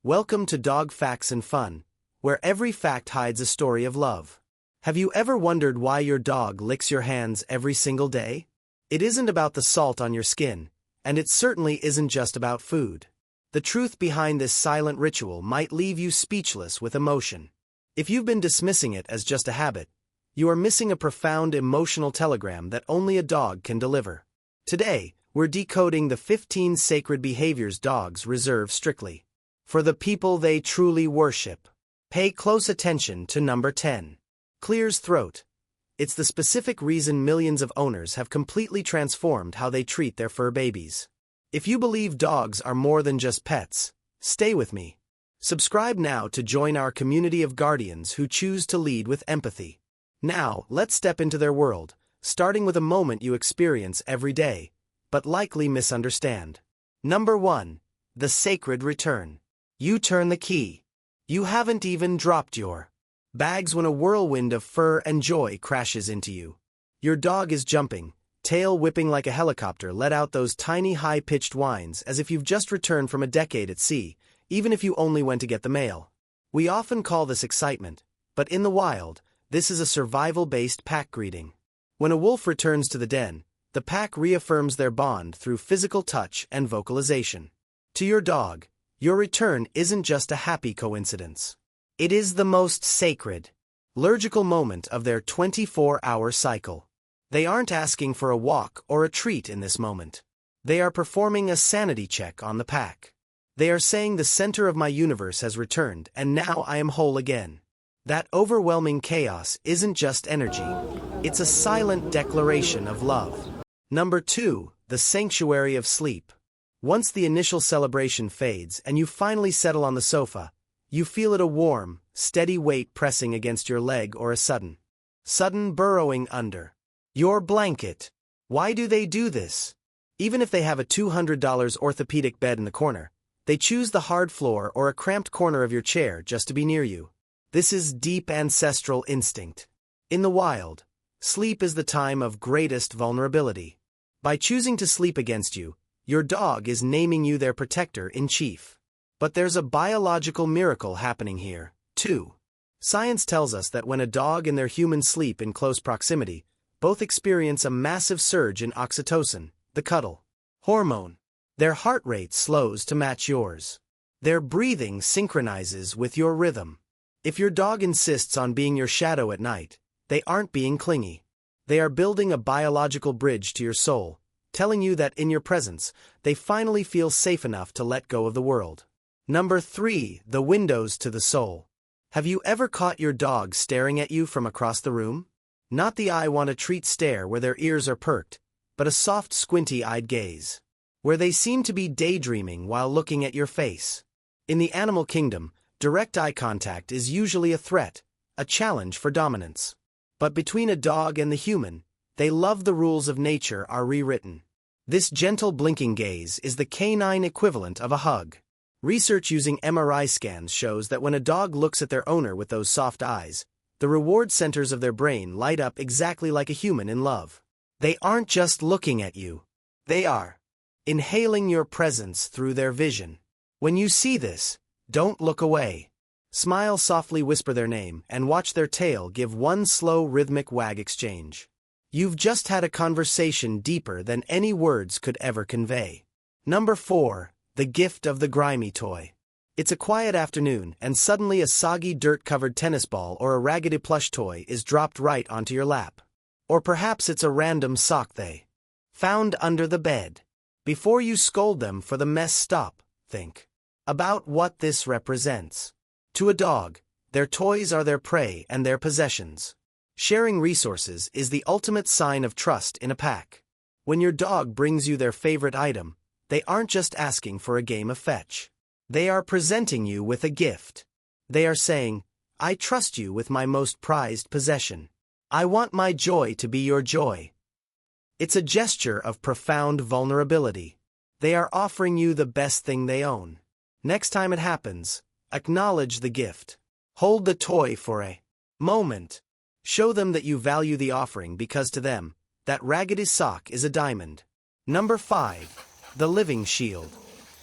Welcome to Dog Facts and Fun, where every fact hides a story of love. Have you ever wondered why your dog licks your hands every single day? It isn't about the salt on your skin, and it certainly isn't just about food. The truth behind this silent ritual might leave you speechless with emotion. If you've been dismissing it as just a habit, you are missing a profound emotional telegram that only a dog can deliver. Today, we're decoding the 15 sacred behaviors dogs reserve strictly for the people they truly worship. Pay close attention to number 10. Clears throat. It's the specific reason millions of owners have completely transformed how they treat their fur babies. If you believe dogs are more than just pets, stay with me. Subscribe now to join our community of guardians who choose to lead with empathy. Now, let's step into their world, starting with a moment you experience every day, but likely misunderstand. Number 1. The sacred return. You turn the key. You haven't even dropped your bags when a whirlwind of fur and joy crashes into you. Your dog is jumping, tail whipping like a helicopter, let out those tiny high-pitched whines as if you've just returned from a decade at sea, even if you only went to get the mail. We often call this excitement, but in the wild, this is a survival-based pack greeting. When a wolf returns to the den, the pack reaffirms their bond through physical touch and vocalization. To your dog, your return isn't just a happy coincidence. It is the most sacred, liturgical moment of their 24-hour cycle. They aren't asking for a walk or a treat in this moment. They are performing a sanity check on the pack. They are saying the center of my universe has returned and now I am whole again. That overwhelming chaos isn't just energy, it's a silent declaration of love. Number 2. The sanctuary of sleep. Once the initial celebration fades and you finally settle on the sofa, you feel it, a warm, steady weight pressing against your leg, or a sudden burrowing under your blanket. Why do they do this? Even if they have a $200 orthopedic bed in the corner, they choose the hard floor or a cramped corner of your chair just to be near you. This is deep ancestral instinct. In the wild, sleep is the time of greatest vulnerability. By choosing to sleep against you, your dog is naming you their protector-in-chief. But there's a biological miracle happening here, too. Science tells us that when a dog and their human sleep in close proximity, both experience a massive surge in oxytocin, the cuddle hormone. Their heart rate slows to match yours. Their breathing synchronizes with your rhythm. If your dog insists on being your shadow at night, they aren't being clingy. They are building a biological bridge to your soul, telling you that in your presence, they finally feel safe enough to let go of the world. Number 3. The windows to the soul. Have you ever caught your dog staring at you from across the room? Not the I want a treat stare where their ears are perked, but a soft squinty-eyed gaze, where they seem to be daydreaming while looking at your face. In the animal kingdom, direct eye contact is usually a threat, a challenge for dominance. But between a dog and the human, they love the rules of nature are rewritten. This gentle blinking gaze is the canine equivalent of a hug. Research using MRI scans shows that when a dog looks at their owner with those soft eyes, the reward centers of their brain light up exactly like a human in love. They aren't just looking at you. They are inhaling your presence through their vision. When you see this, don't look away. Smile, softly whisper their name, and watch their tail give one slow rhythmic wag exchange. You've just had a conversation deeper than any words could ever convey. Number 4. The gift of the grimy toy. It's a quiet afternoon, and suddenly a soggy dirt-covered tennis ball or a raggedy plush toy is dropped right onto your lap. Or perhaps it's a random sock they found under the bed. Before you scold them for the mess, stop, think about what this represents. To a dog, their toys are their prey and their possessions. Sharing resources is the ultimate sign of trust in a pack. When your dog brings you their favorite item, they aren't just asking for a game of fetch. They are presenting you with a gift. They are saying, I trust you with my most prized possession. I want my joy to be your joy. It's a gesture of profound vulnerability. They are offering you the best thing they own. Next time it happens, acknowledge the gift. Hold the toy for a moment. Show them that you value the offering, because to them, that raggedy sock is a diamond. Number 5. The living shield.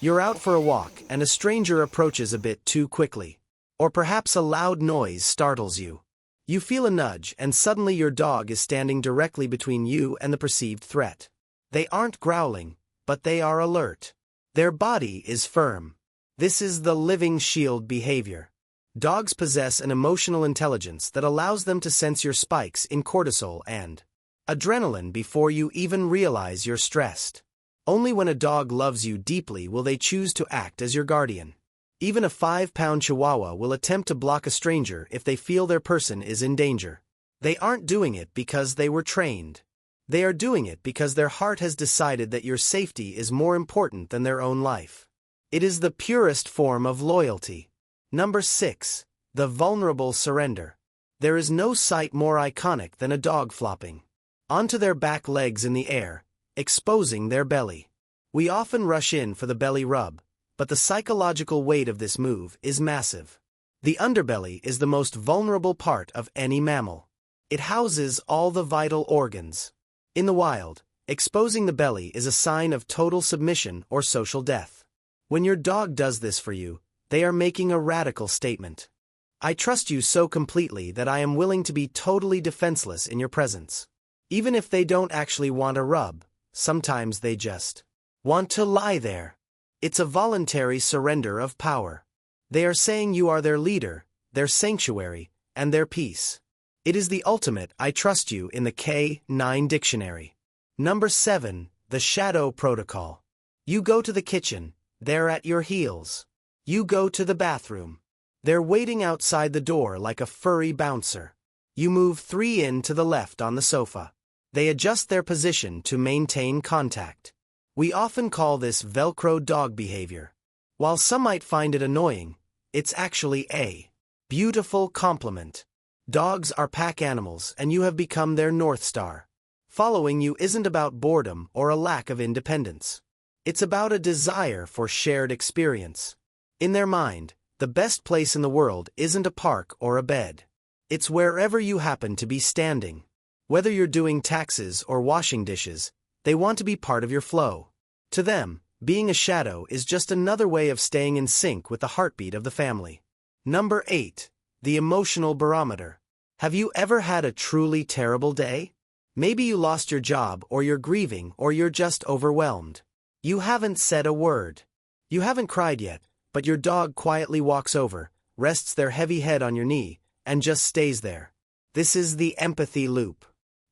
You're out for a walk and a stranger approaches a bit too quickly. Or perhaps a loud noise startles you. You feel a nudge and suddenly your dog is standing directly between you and the perceived threat. They aren't growling, but they are alert. Their body is firm. This is the living shield behavior. Dogs possess an emotional intelligence that allows them to sense your spikes in cortisol and adrenaline before you even realize you're stressed. Only when a dog loves you deeply will they choose to act as your guardian. Even a 5-pound Chihuahua will attempt to block a stranger if they feel their person is in danger. They aren't doing it because they were trained. They are doing it because their heart has decided that your safety is more important than their own life. It is the purest form of loyalty. Number 6. The vulnerable surrender. There is no sight more iconic than a dog flopping onto their back legs in the air, exposing their belly. We often rush in for the belly rub, but the psychological weight of this move is massive. The underbelly is the most vulnerable part of any mammal. It houses all the vital organs. In the wild, exposing the belly is a sign of total submission or social death. When your dog does this for you, they are making a radical statement. I trust you so completely that I am willing to be totally defenseless in your presence. Even if they don't actually want a rub, sometimes they just want to lie there. It's a voluntary surrender of power. They are saying you are their leader, their sanctuary, and their peace. It is the ultimate I trust you in the K9 dictionary. Number 7. The shadow protocol. You go to the kitchen, they're at your heels. You go to the bathroom. They're waiting outside the door like a furry bouncer. You move 3 in to the left on the sofa. They adjust their position to maintain contact. We often call this Velcro dog behavior. While some might find it annoying, it's actually a beautiful compliment. Dogs are pack animals and you have become their North Star. Following you isn't about boredom or a lack of independence. It's about a desire for shared experience. In their mind, the best place in the world isn't a park or a bed. It's wherever you happen to be standing. Whether you're doing taxes or washing dishes, they want to be part of your flow. To them, being a shadow is just another way of staying in sync with the heartbeat of the family. Number 8. The emotional barometer. Have you ever had a truly terrible day? Maybe you lost your job or you're grieving or you're just overwhelmed. You haven't said a word. You haven't cried yet, but your dog quietly walks over, rests their heavy head on your knee, and just stays there. This is the empathy loop.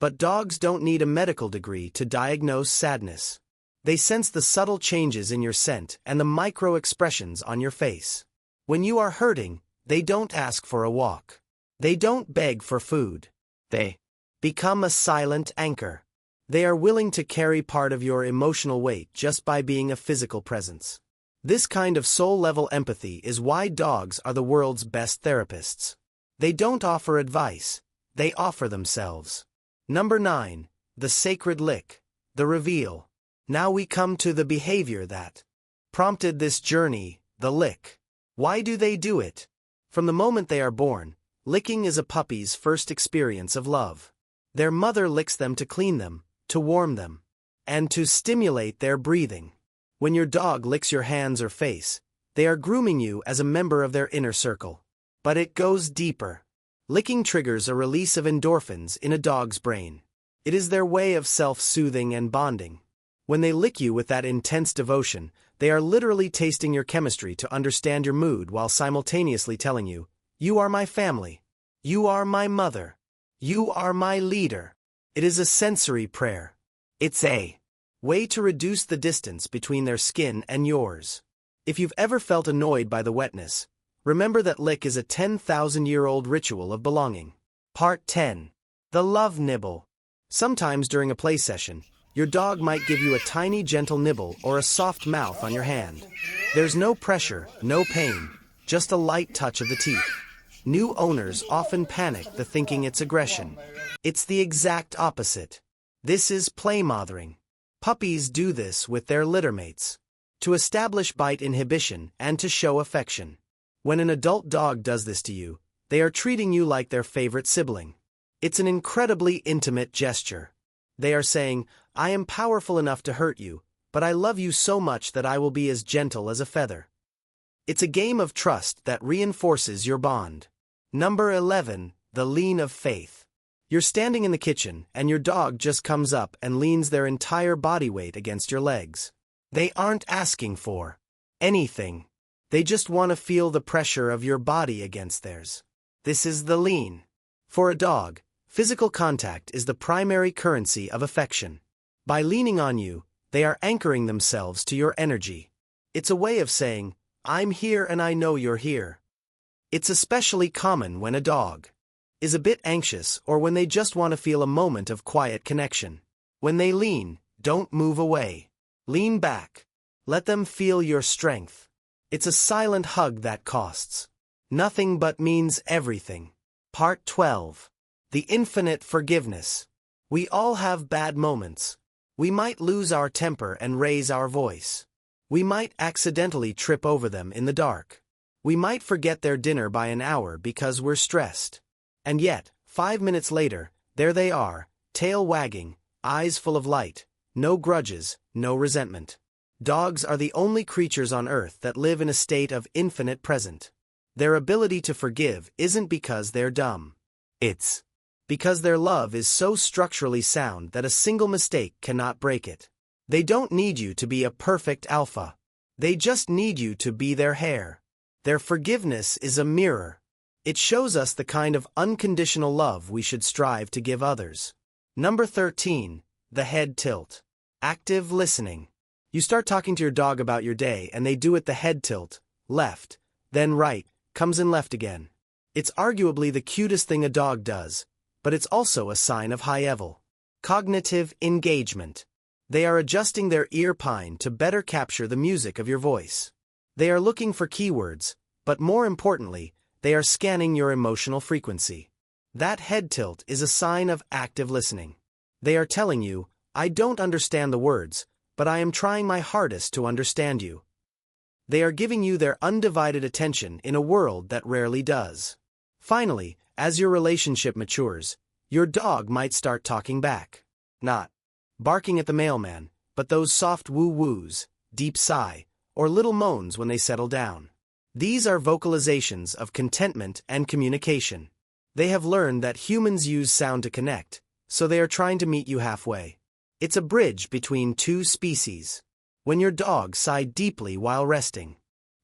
But dogs don't need a medical degree to diagnose sadness. They sense the subtle changes in your scent and the micro expressions on your face. When you are hurting, they don't ask for a walk. They don't beg for food. They become a silent anchor. They are willing to carry part of your emotional weight just by being a physical presence. This kind of soul-level empathy is why dogs are the world's best therapists. They don't offer advice, they offer themselves. Number 9. The sacred lick. The reveal. Now we come to the behavior that prompted this journey, the lick. Why do they do it? From the moment they are born, licking is a puppy's first experience of love. Their mother licks them to clean them, to warm them, and to stimulate their breathing. When your dog licks your hands or face, they are grooming you as a member of their inner circle. But it goes deeper. Licking triggers a release of endorphins in a dog's brain. It is their way of self-soothing and bonding. When they lick you with that intense devotion, they are literally tasting your chemistry to understand your mood while simultaneously telling you, "You are my family. You are my mother. You are my leader." It is a sensory prayer. It's a way to reduce the distance between their skin and yours. If you've ever felt annoyed by the wetness, remember that lick is a 10,000-year-old ritual of belonging. Part 10. The love nibble. Sometimes during a play session, your dog might give you a tiny gentle nibble or a soft mouth on your hand. There's no pressure, no pain, just a light touch of the teeth. New owners often panic, thinking it's aggression. It's the exact opposite. This is play mothering. Puppies do this with their littermates to establish bite inhibition and to show affection. When an adult dog does this to you, they are treating you like their favorite sibling. It's an incredibly intimate gesture. They are saying, "I am powerful enough to hurt you, but I love you so much that I will be as gentle as a feather. It's a game of trust that reinforces your bond. Number 11, the lean of faith. You're standing in the kitchen, and your dog just comes up and leans their entire body weight against your legs. They aren't asking for anything. They just want to feel the pressure of your body against theirs. This is the lean. For a dog, physical contact is the primary currency of affection. By leaning on you, they are anchoring themselves to your energy. It's a way of saying, I'm here and I know you're here. It's especially common when a dog is a bit anxious or when they just want to feel a moment of quiet connection. When they lean, don't move away. Lean back. Let them feel your strength. It's a silent hug that costs nothing but means everything. Part 12. The infinite forgiveness. We all have bad moments. We might lose our temper and raise our voice. We might accidentally trip over them in the dark. We might forget their dinner by an hour because we're stressed. And yet, 5 minutes later, there they are, tail wagging, eyes full of light, no grudges, no resentment. Dogs are the only creatures on earth that live in a state of infinite present. Their ability to forgive isn't because they're dumb. It's because their love is so structurally sound that a single mistake cannot break it. They don't need you to be a perfect alpha. They just need you to be their hair. Their forgiveness is a mirror. It shows us the kind of unconditional love we should strive to give others. Number 13, the head tilt. Active listening. You start talking to your dog about your day and they do it the head tilt, left, then right, comes in left again. It's arguably the cutest thing a dog does, but it's also a sign of high-level cognitive engagement. They are adjusting their ear pine to better capture the music of your voice. They are looking for keywords, but more importantly, they are scanning your emotional frequency. That head tilt is a sign of active listening. They are telling you, I don't understand the words, but I am trying my hardest to understand you. They are giving you their undivided attention in a world that rarely does. Finally, as your relationship matures, your dog might start talking back. Not barking at the mailman, but those soft woo-woos, deep sigh, or little moans when they settle down. These are vocalizations of contentment and communication. They have learned that humans use sound to connect, so they are trying to meet you halfway. It's a bridge between two species. When your dog sighed deeply while resting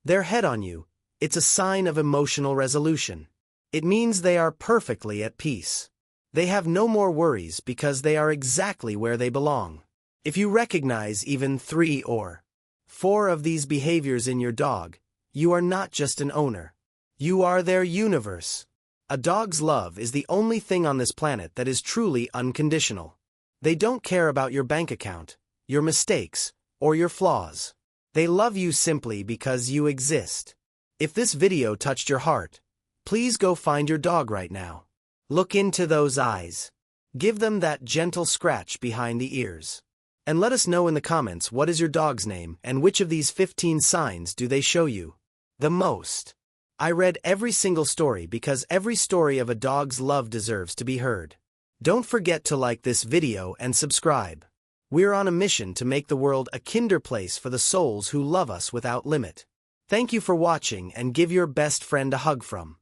their head on you, it's a sign of emotional resolution. It means they are perfectly at peace. They have no more worries because they are exactly where they belong. If you recognize even 3 or 4 of these behaviors in your dog, you are not just an owner. You are their universe. A dog's love is the only thing on this planet that is truly unconditional. They don't care about your bank account, your mistakes, or your flaws. They love you simply because you exist. If this video touched your heart, please go find your dog right now. Look into those eyes. Give them that gentle scratch behind the ears. And let us know in the comments what is your dog's name and which of these 15 signs do they show you the most. I read every single story because every story of a dog's love deserves to be heard. Don't forget to like this video and subscribe. We're on a mission to make the world a kinder place for the souls who love us without limit. Thank you for watching and give your best friend a hug from.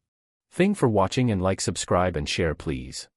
Thank for watching and like, subscribe and share please.